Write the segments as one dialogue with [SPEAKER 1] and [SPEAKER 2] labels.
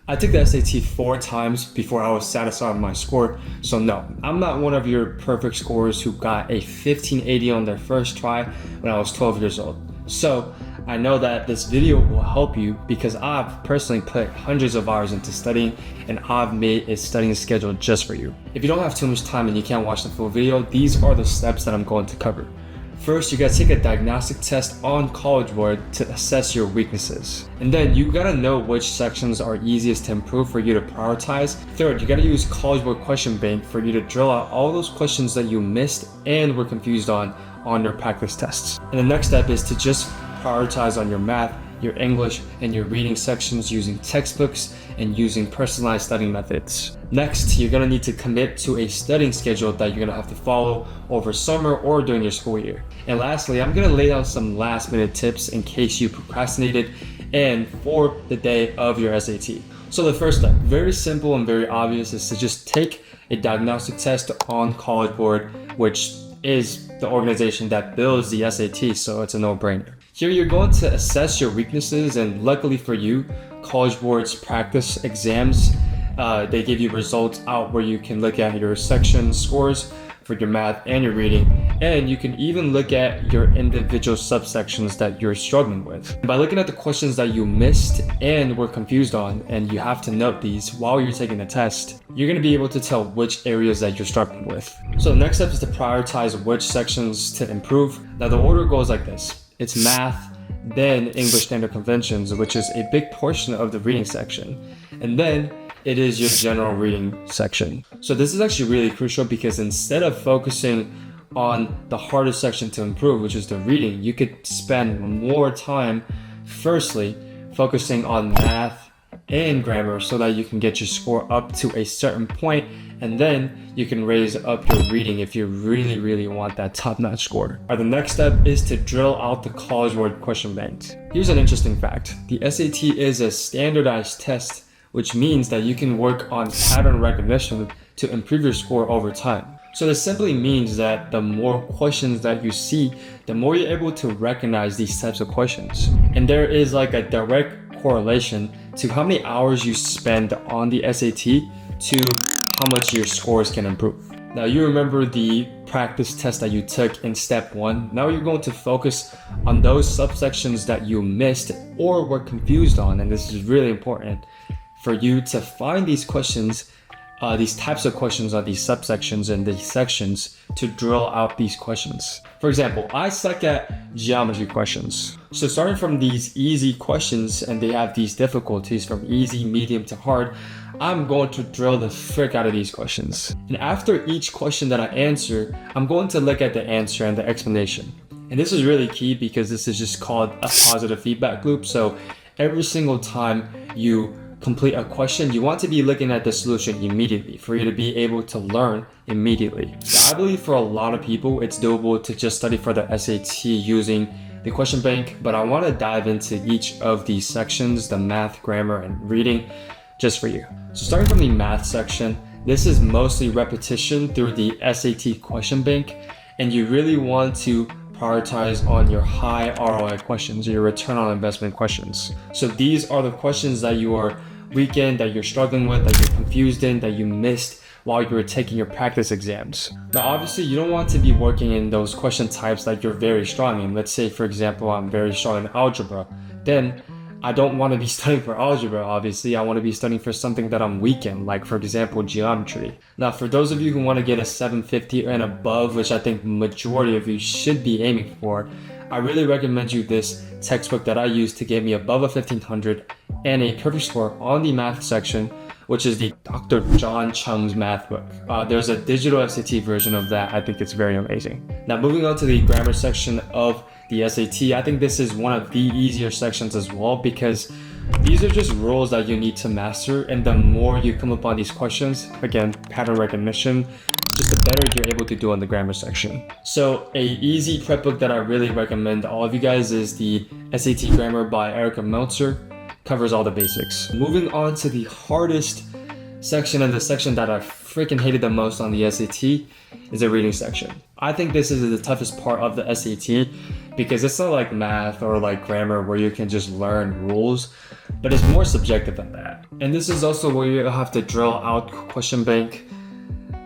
[SPEAKER 1] I took the SAT 4 times before I was satisfied with my score. So no, I'm not one of your perfect scorers who got a 1580 on their first try when I was 12 years old. So I know that this video will help you because I've personally put hundreds of hours into studying and I've made a studying schedule just for you. If you don't have too much time and you can't watch the full video, these are the steps that I'm going to cover. First, you gotta take a diagnostic test on College Board to assess your weaknesses. And then you gotta know which sections are easiest to improve for you to prioritize. Third, you gotta use College Board Question Bank for you to drill out all those questions that you missed and were confused on your practice tests. And the next step is to just prioritize on your math, your English, and your reading sections using textbooks and using personalized studying methods. Next, you're gonna need to commit to a studying schedule that you're gonna have to follow over summer or during your school year. And lastly, I'm gonna lay out some last minute tips in case you procrastinated and for the day of your SAT. So the first step, very simple and very obvious, is to just take a diagnostic test on College Board, which is the organization that builds the SAT, so it's a no-brainer. Here you're going to assess your weaknesses, and luckily for you, College Board's practice exams, they give you results out where you can look at your section scores for your math and your reading, and you can even look at your individual subsections that you're struggling with. By looking at the questions that you missed and were confused on, and you have to note these while you're taking the test, you're gonna be able to tell which areas that you're struggling with. So the next step is to prioritize which sections to improve. Now the order goes like this. It's math, then English Standard Conventions, which is a big portion of the reading section, and then it is your general reading section. So this is actually really crucial because instead of focusing on the hardest section to improve, which is the reading, you could spend more time firstly focusing on math and grammar so that you can get your score up to a certain point, and then you can raise up your reading if you really want that top-notch score. The next step is to drill out the College Board question bank. Here's an interesting fact. The SAT is a standardized test, which means that you can work on pattern recognition to improve your score over time. So this simply means that the more questions that you see, the more you're able to recognize these types of questions. And there is like a direct correlation to how many hours you spend on the SAT to how much your scores can improve. Now you remember the practice test that you took in step 1. Now you're going to focus on those subsections that you missed or were confused on, and this is really important for you to find these questions, these types of questions on these subsections and these sections to drill out these questions. For example, I suck at geometry questions. So starting from these easy questions, and they have these difficulties from easy, medium to hard, I'm going to drill the frick out of these questions. And after each question that I answer, I'm going to look at the answer and the explanation. And this is really key because this is just called a positive feedback loop. So every single time you complete a question, you want to be looking at the solution immediately for you to be able to learn immediately. So I believe for a lot of people, it's doable to just study for the SAT using the question bank, but I want to dive into each of these sections, the math, grammar, and reading, just for you. So starting from the math section, this is mostly repetition through the SAT question bank, and you really want to prioritize on your high ROI questions, your return on investment questions. So these are the questions that you are weak in, that you're struggling with, that you're confused in, that you missed while you were taking your practice exams. Now, obviously, you don't want to be working in those question types that you're very strong in. Let's say, for example, I'm very strong in algebra. Then I don't want to be studying for algebra, obviously. I want to be studying for something that I'm weak in, like, for example, geometry. Now, for those of you who want to get a 750 and above, which I think majority of you should be aiming for, I really recommend you this textbook that I use to get me above a 1500 and a perfect score on the math section, which is the Dr. John Chung's math book. There's a digital SAT version of that. I think it's very amazing. Now, moving on to the grammar section of the SAT, I think this is one of the easier sections as well because these are just rules that you need to master, and the more you come upon these questions, again, pattern recognition, just the better you're able to do on the grammar section. So a easy prep book that I really recommend all of you guys is the SAT Grammar by Erica Meltzer. Covers all the basics. Moving on to the hardest section, and the section that I freaking hated the most on the SAT is the reading section. I think this is the toughest part of the SAT because it's not like math or like grammar where you can just learn rules, but it's more subjective than that. And this is also where you have to drill out question bank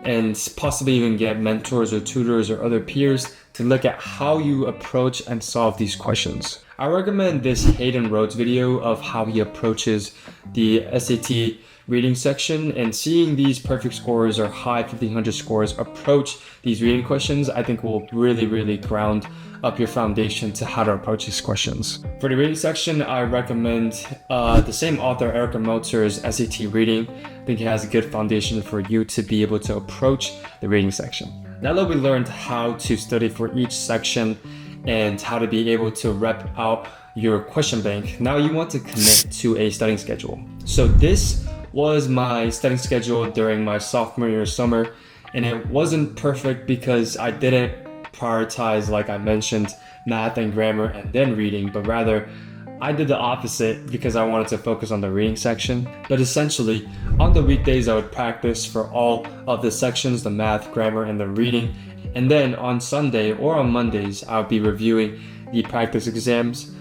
[SPEAKER 1] and possibly even get mentors or tutors or other peers to look at how you approach and solve these questions. I recommend this Hayden Rhodes video of how he approaches the SAT reading section, and seeing these perfect scores or high 1500 scores approach these reading questions, I think will really ground up your foundation to how to approach these questions. For the reading section, I recommend the same author, Erica Meltzer's SAT reading. I think it has a good foundation for you to be able to approach the reading section. Now that we learned how to study for each section and how to be able to rep out your question bank, now you want to commit to a studying schedule. So this was my studying schedule during my sophomore year summer, and it wasn't perfect because I didn't prioritize, like I mentioned, math and grammar and then reading, but rather I did the opposite because I wanted to focus on the reading section. But essentially, on the weekdays I would practice for all of the sections, the math, grammar, and the reading, and then on Sunday or on Mondays I would be reviewing the practice exams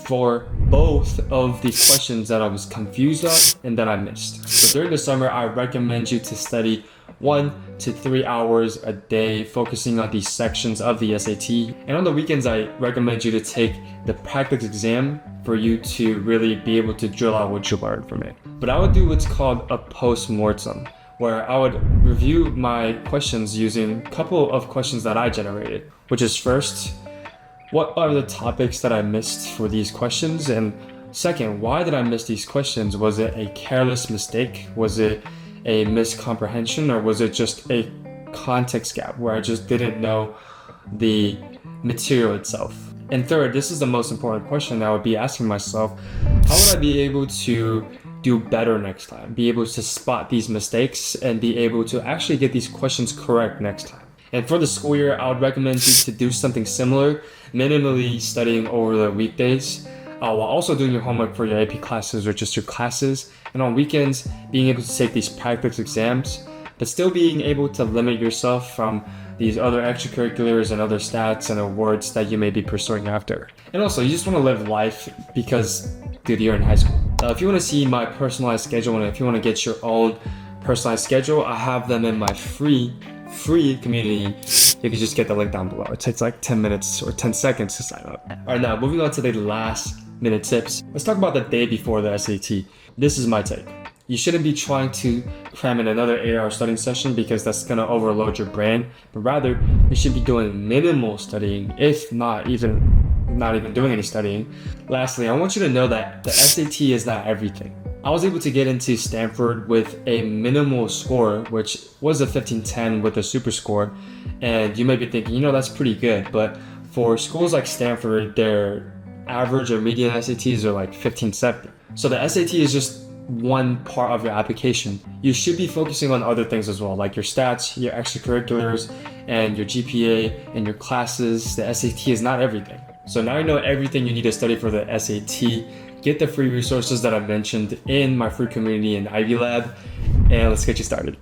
[SPEAKER 1] for both of the questions that I was confused on and that I missed. So during the summer, I recommend you to study 1 to 3 hours a day, focusing on these sections of the SAT. And on the weekends, I recommend you to take the practice exam for you to really be able to drill out what you learned from it. But I would do what's called a post-mortem, where I would review my questions using a couple of questions that I generated, which is first, what are the topics that I missed for these questions? And second, why did I miss these questions? Was it a careless mistake? Was it a miscomprehension? Or was it just a context gap where I just didn't know the material itself? And third, this is the most important question I would be asking myself: how would I be able to do better next time? Be able to spot these mistakes and be able to actually get these questions correct next time. And for the school year, I would recommend you to do something similar, minimally studying over the weekdays, while also doing your homework for your AP classes or just your classes. And on weekends, being able to take these practice exams, but still being able to limit yourself from these other extracurriculars and other stats and awards that you may be pursuing after. And also, you just want to live life because, dude, you're in high school. If you want to see my personalized schedule and if you want to get your own personalized schedule, I have them in my free community. You can just get the link down below. It takes like 10 minutes or 10 seconds to sign up. All right, now moving on to the last minute tips. Let's talk about the day before the SAT. This is my take. You shouldn't be trying to cram in another 8-hour studying session because that's going to overload your brain, but rather you should be doing minimal studying, if not even doing any studying. Lastly, I want you to know that the SAT is not everything. I was able to get into Stanford with a minimal score, which was a 1510 with a super score. And you may be thinking, that's pretty good. But for schools like Stanford, their average or median SATs are like 1570. So the SAT is just one part of your application. You should be focusing on other things as well, like your stats, your extracurriculars, and your GPA and your classes. The SAT is not everything. So now you know everything you need to study for the SAT. Get the free resources that I mentioned in my free community in Ivy Lab, and let's get you started.